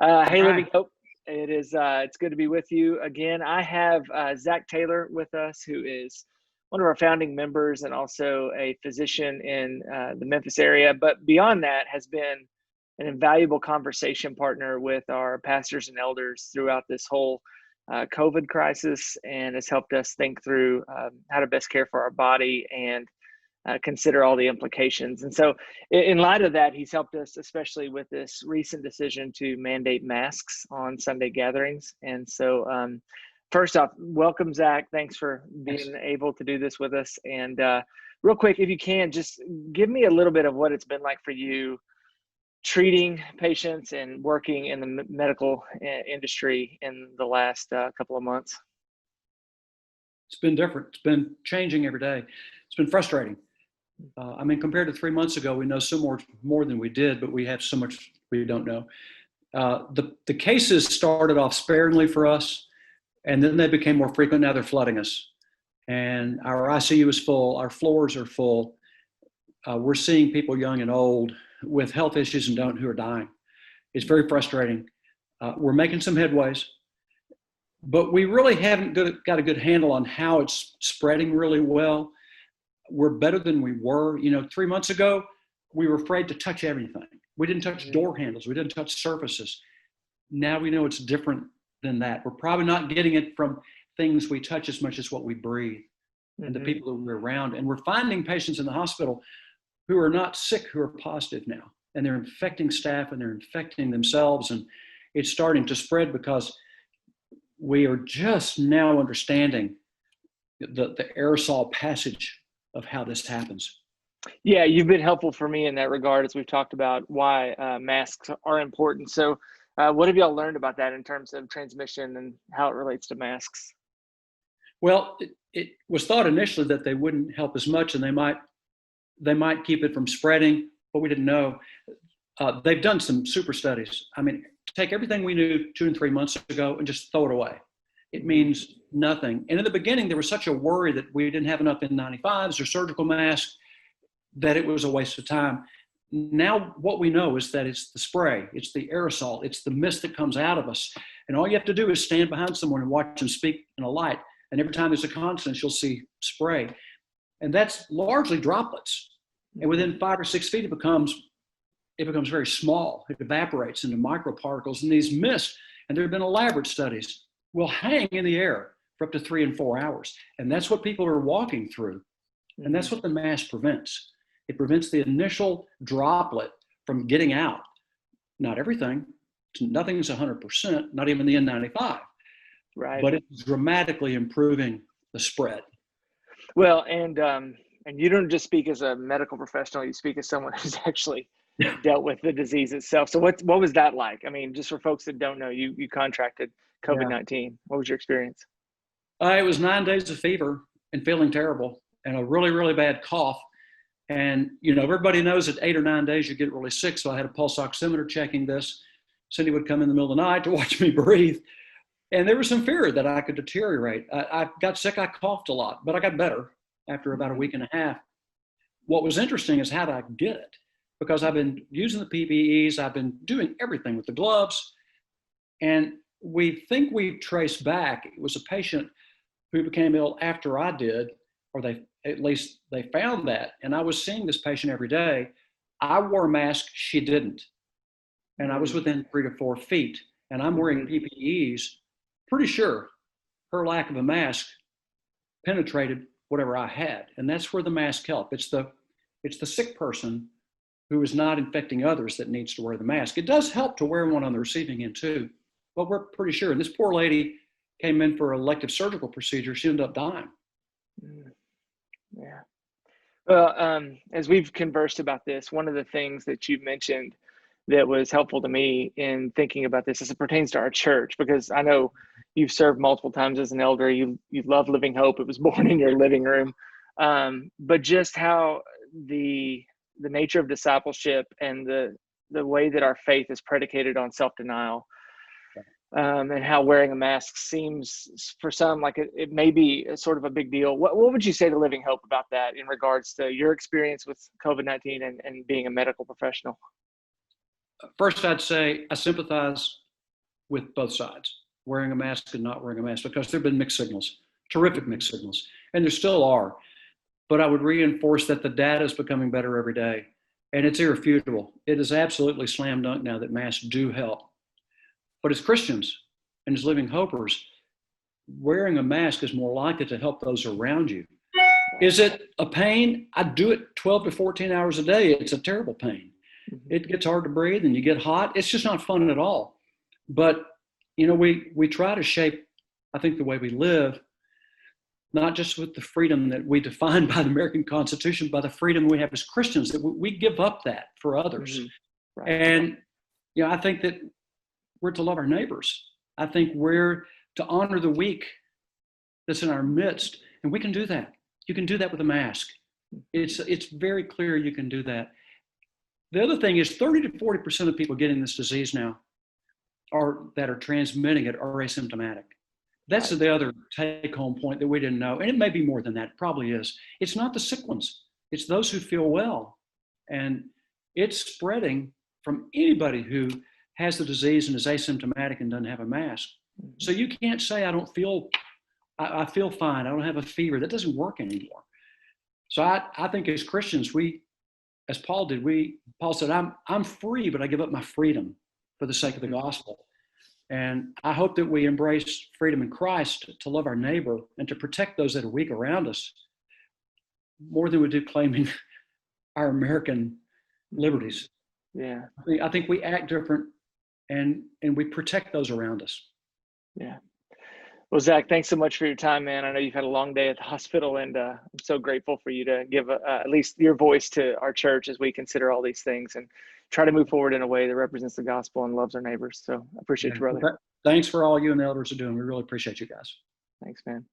Hey, All right. Living Hope. It's good to be with you again. I have Zack Taylor with us, who is one of our founding members and also a physician in the Memphis area. But beyond that, has been an invaluable conversation partner with our pastors and elders throughout this whole COVID crisis, and has helped us think through how to best care for our body and consider all the implications. And so in light of that, he's helped us, especially with this recent decision to mandate masks on Sunday gatherings. And so first off, welcome, Zack. Thanks for being able to do this with us. And real quick, if you can, just give me a little bit of what it's been like for you treating patients and working in the medical industry in the last couple of months. It's been different. It's been changing every day. It's been frustrating. Compared to 3 months ago, we know so more than we did, but we have so much we don't know. The cases started off sparingly for us, and then they became more frequent. Now they're flooding us. And our ICU is full. Our floors are full. We're seeing people young and old with health issues who are dying. It's very frustrating. We're making some headways, but we really haven't got a good handle on how it's spreading really well. We're better than we were. 3 months ago, we were afraid to touch everything. We didn't touch door handles. We didn't touch surfaces. Now we know it's different than that. We're probably not getting it from things we touch as much as what we breathe and the people that we're around. And we're finding patients in the hospital who are not sick, who are positive now. And they're infecting staff and they're infecting themselves. And it's starting to spread because we are just now understanding the aerosol passage of how this happens. Yeah, you've been helpful for me in that regard as we've talked about why masks are important. So what have y'all learned about that in terms of transmission and how it relates to masks? Well, it was thought initially that they wouldn't help as much and they might keep it from spreading, but we didn't know. They've done some super studies. Take everything we knew 2 and 3 months ago and just throw it away. It means nothing. And in the beginning, there was such a worry that we didn't have enough N95s or surgical masks that it was a waste of time. Now, what we know is that it's the spray, it's the aerosol, it's the mist that comes out of us. And all you have to do is stand behind someone and watch them speak in a light. And every time there's a consonant, you'll see spray. And that's largely droplets. And within 5 or 6 feet, it becomes very small. It evaporates into microparticles. And these mists, and there have been elaborate studies, will hang in the air for up to 3 and 4 hours. And that's what people are walking through. And that's what the mask prevents. It prevents the initial droplet from getting out. Not everything. Nothing's 100%, not even the N95. Right. But it's dramatically improving the spread. Well, and you don't just speak as a medical professional, you speak as someone who's actually dealt with the disease itself. So what was that like? Just for folks that don't know, you contracted COVID-19. Yeah. What was your experience? It was 9 days of fever and feeling terrible and a really, really bad cough. And, everybody knows that 8 or 9 days you get really sick. So I had a pulse oximeter checking this. Cindy would come in the middle of the night to watch me breathe. And there was some fear that I could deteriorate. I got sick, I coughed a lot, but I got better after about a week and a half. What was interesting is how did I get it? Because I've been using the PPEs, I've been doing everything with the gloves. And we think we traced back, it was a patient who became ill after I did, or they found that. And I was seeing this patient every day. I wore a mask, she didn't. And I was within 3 to 4 feet. And I'm wearing PPEs, pretty sure her lack of a mask penetrated whatever I had. And that's where the mask helped. It's the sick person who is not infecting others that needs to wear the mask. It does help to wear one on the receiving end too, but we're pretty sure. And this poor lady came in for an elective surgical procedure. She ended up dying. Yeah. Well, as we've conversed about this, one of the things that you mentioned that was helpful to me in thinking about this as it pertains to our church, because I know you've served multiple times as an elder. You love Living Hope. It was born in your living room. But just how the nature of discipleship and the way that our faith is predicated on self-denial, and how wearing a mask seems for some like it may be a sort of a big deal. What would you say to Living Hope about that in regards to your experience with COVID-19 and being a medical professional? First, I'd say I sympathize with both sides, wearing a mask and not wearing a mask, because there have been mixed signals, terrific mixed signals, and there still are. But I would reinforce that the data is becoming better every day, and it's irrefutable. It is absolutely slam dunk now that masks do help. But as Christians and as living hopers, wearing a mask is more likely to help those around you. Is it a pain? I do it 12 to 14 hours a day. It's a terrible pain. It gets hard to breathe and you get hot. It's just not fun at all. But, you know, we try to shape, I think, the way we live, not just with the freedom that we define by the American Constitution, by the freedom we have as Christians, that we give up that for others. Right. And, you know, I think that we're to love our neighbors. I think we're to honor the weak that's in our midst. And we can do that. You can do that with a mask. It's very clear you can do that. The other thing is 30 to 40% of people getting this disease now that are transmitting it are asymptomatic. That's the other take-home point that we didn't know. And it may be more than that, it probably is. It's not the sick ones. It's those who feel well. And it's spreading from anybody who has the disease and is asymptomatic and doesn't have a mask. So you can't say, I feel fine, I don't have a fever. That doesn't work anymore. So I think as Christians, as Paul did, Paul said, I'm free, but I give up my freedom for the sake of the gospel. And I hope that we embrace freedom in Christ to love our neighbor and to protect those that are weak around us more than we do claiming our American liberties. Yeah. I think we act different and we protect those around us. Yeah. Well, Zack, thanks so much for your time, man. I know you've had a long day at the hospital, and I'm so grateful for you to give at least your voice to our church as we consider all these things and try to move forward in a way that represents the gospel and loves our neighbors. So I appreciate you, brother. Thanks for all you and the elders are doing. We really appreciate you guys. Thanks, man.